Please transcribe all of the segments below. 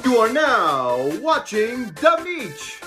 You are now watching The Meech.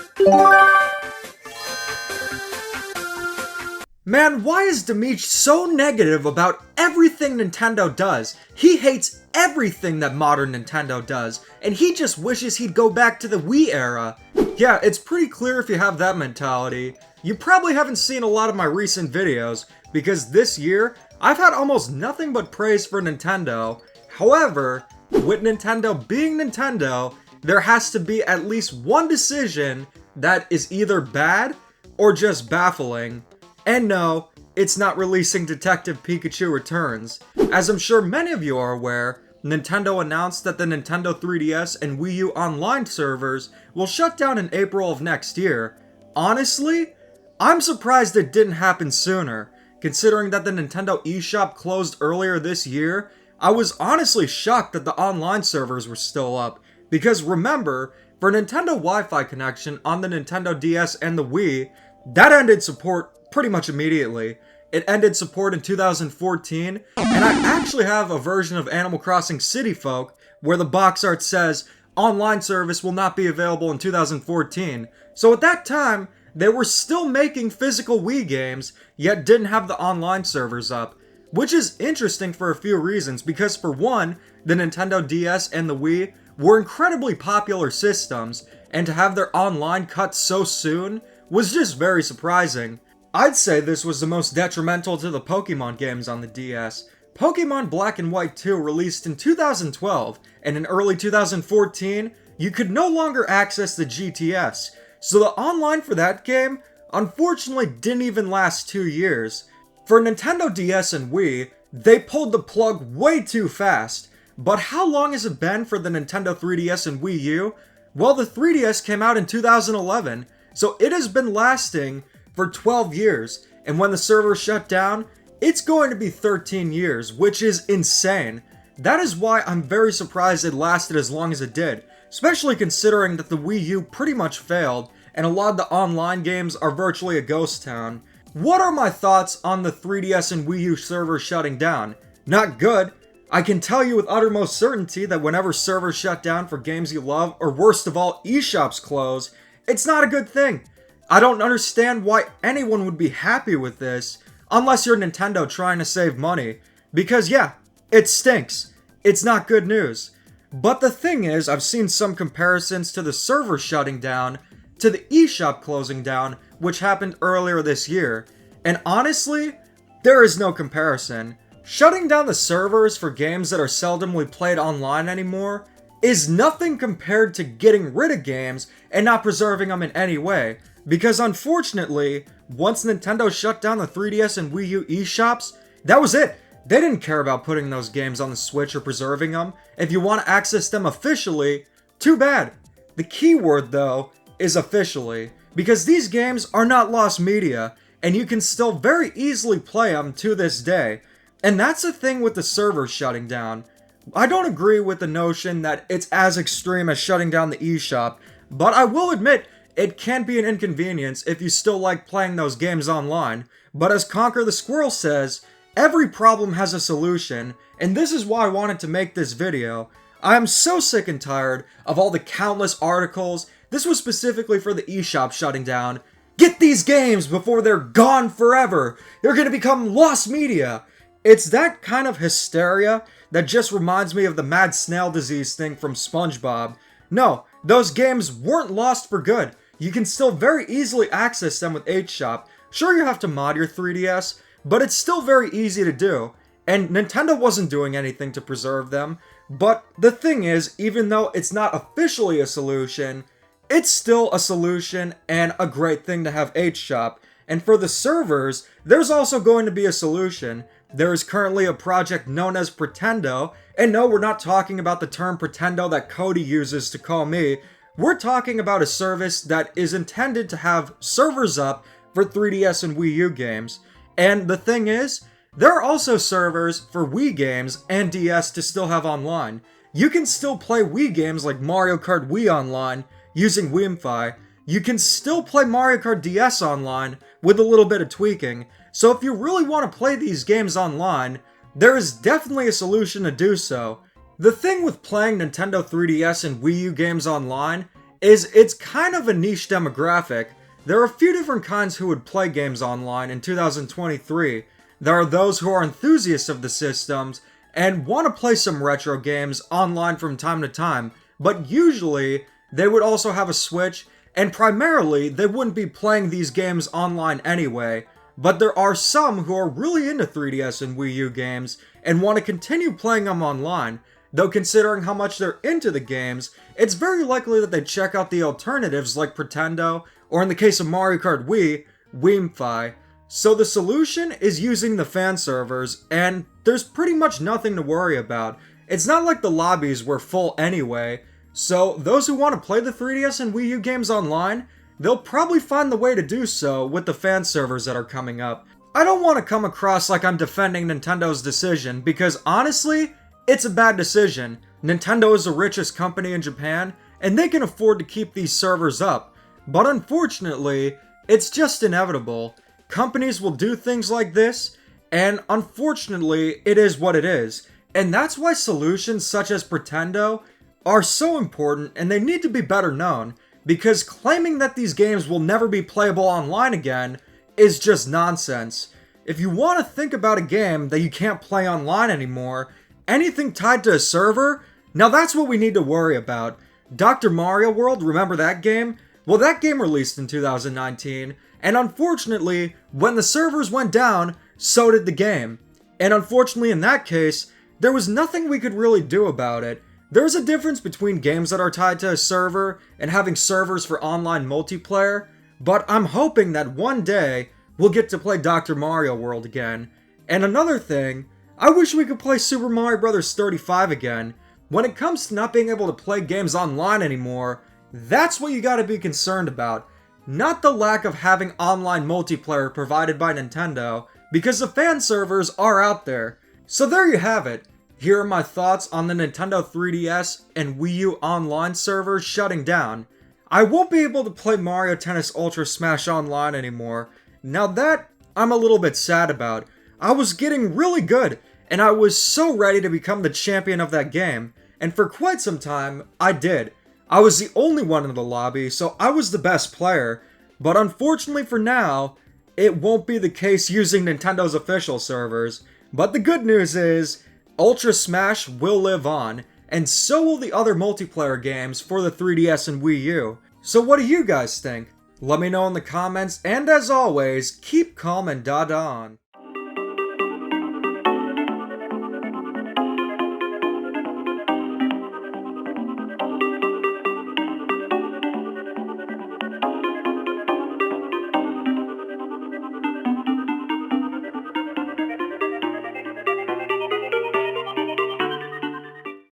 Man, why is Demeech so negative about everything Nintendo does? He hates everything that modern Nintendo does, and he just wishes he'd go back to the Wii era. Yeah, it's pretty clear if you have that mentality. You probably haven't seen a lot of my recent videos, because this year, I've had almost nothing but praise for Nintendo. However, with Nintendo being Nintendo, there has to be at least one decision that is either bad or just baffling. And no, it's not releasing Detective Pikachu Returns. As I'm sure many of you are aware, Nintendo announced that the Nintendo 3DS and Wii U online servers will shut down in April of next year. Honestly, I'm surprised it didn't happen sooner. Considering that the Nintendo eShop closed earlier this year, I was honestly shocked that the online servers were still up. Because remember, for Nintendo Wi-Fi connection on the Nintendo DS and the Wii, that ended support pretty much immediately. It ended support in 2014, and I actually have a version of Animal Crossing City Folk where the box art says, online service will not be available in 2014. So at that time, they were still making physical Wii games, yet didn't have the online servers up. Which is interesting for a few reasons, because for one, the Nintendo DS and the Wii were incredibly popular systems, and to have their online cut so soon was just very surprising. I'd say this was the most detrimental to the Pokemon games on the DS. Pokemon Black and White 2 released in 2012, and in early 2014, you could no longer access the GTS, so the online for that game, unfortunately, didn't even last 2 years. For Nintendo DS and Wii, they pulled the plug way too fast. But how long has it been for the Nintendo 3DS and Wii U? Well, the 3DS came out in 2011, so it has been lasting for 12 years, and when the server shut down, it's going to be 13 years, which is insane. That is why I'm very surprised it lasted as long as it did, especially considering that the Wii U pretty much failed, and a lot of the online games are virtually a ghost town. What are my thoughts on the 3DS and Wii U servers shutting down? Not good. I can tell you with uttermost certainty that whenever servers shut down for games you love, or worst of all, eShops close, it's not a good thing. I don't understand why anyone would be happy with this, unless you're Nintendo trying to save money. Because yeah, it stinks. It's not good news. But the thing is, I've seen some comparisons to the server shutting down to the eShop closing down, which happened earlier this year. And honestly, there is no comparison. Shutting down the servers for games that are seldomly played online anymore is nothing compared to getting rid of games and not preserving them in any way. Because unfortunately, once Nintendo shut down the 3DS and Wii U eShops, that was it. They didn't care about putting those games on the Switch or preserving them. If you want to access them officially, too bad. The key word though is officially, because these games are not lost media, and you can still very easily play them to this day. And that's the thing with the servers shutting down. I don't agree with the notion that it's as extreme as shutting down the eShop, but I will admit, it can be an inconvenience if you still like playing those games online. But as Conquer the Squirrel says, every problem has a solution, and this is why I wanted to make this video. I am so sick and tired of all the countless articles. This was specifically for the eShop shutting down. Get these games before they're gone forever! They're gonna become lost media! It's that kind of hysteria that just reminds me of the mad snail disease thing from SpongeBob. No, those games weren't lost for good. You can still very easily access them with eShop. Sure, you have to mod your 3DS, but it's still very easy to do. And Nintendo wasn't doing anything to preserve them. But the thing is, even though it's not officially a solution, it's still a solution and a great thing to have eShop. And for the servers, there's also going to be a solution. There is currently a project known as Pretendo, and no, we're not talking about the term Pretendo that Cody uses to call me. We're talking about a service that is intended to have servers up for 3DS and Wii U games. And the thing is, there are also servers for Wii games and DS to still have online. You can still play Wii games like Mario Kart Wii online using Wi-Fi. You can still play Mario Kart DS online with a little bit of tweaking. So if you really want to play these games online, there is definitely a solution to do so. The thing with playing Nintendo 3DS and Wii U games online is it's kind of a niche demographic. There are a few different kinds who would play games online in 2023. There are those who are enthusiasts of the systems and want to play some retro games online from time to time, but usually they would also have a Switch, and primarily they wouldn't be playing these games online anyway. But there are some who are really into 3DS and Wii U games and want to continue playing them online, though considering how much they're into the games, it's very likely that they check out the alternatives like Pretendo, or in the case of Mario Kart Wii, Wiimmfi. So the solution is using the fan servers, and there's pretty much nothing to worry about. It's not like the lobbies were full anyway, so those who want to play the 3DS and Wii U games online, they'll probably find the way to do so with the fan servers that are coming up. I don't want to come across like I'm defending Nintendo's decision, because honestly, it's a bad decision. Nintendo is the richest company in Japan, and they can afford to keep these servers up. But unfortunately, it's just inevitable. Companies will do things like this, and unfortunately, it is what it is. And that's why solutions such as Pretendo are so important, and they need to be better known, because claiming that these games will never be playable online again is just nonsense. If you want to think about a game that you can't play online anymore, anything tied to a server, now that's what we need to worry about. Dr. Mario World, remember that game? Well, that game released in 2019, and unfortunately, when the servers went down, so did the game. And unfortunately in that case, there was nothing we could really do about it. There's a difference between games that are tied to a server and having servers for online multiplayer, but I'm hoping that one day we'll get to play Dr. Mario World again. And another thing, I wish we could play Super Mario Bros. 35 again. When it comes to not being able to play games online anymore, that's what you gotta be concerned about. Not the lack of having online multiplayer provided by Nintendo, because the fan servers are out there. So there you have it. Here are my thoughts on the Nintendo 3DS and Wii U online servers shutting down. I won't be able to play Mario Tennis Ultra Smash Online anymore. Now that, I'm a little bit sad about. I was getting really good, and I was so ready to become the champion of that game. And for quite some time, I did. I was the only one in the lobby, so I was the best player. But unfortunately for now, it won't be the case using Nintendo's official servers. But the good news is, Ultra Smash will live on, and so will the other multiplayer games for the 3DS and Wii U. So what do you guys think? Let me know in the comments, and as always, keep calm and da-da on.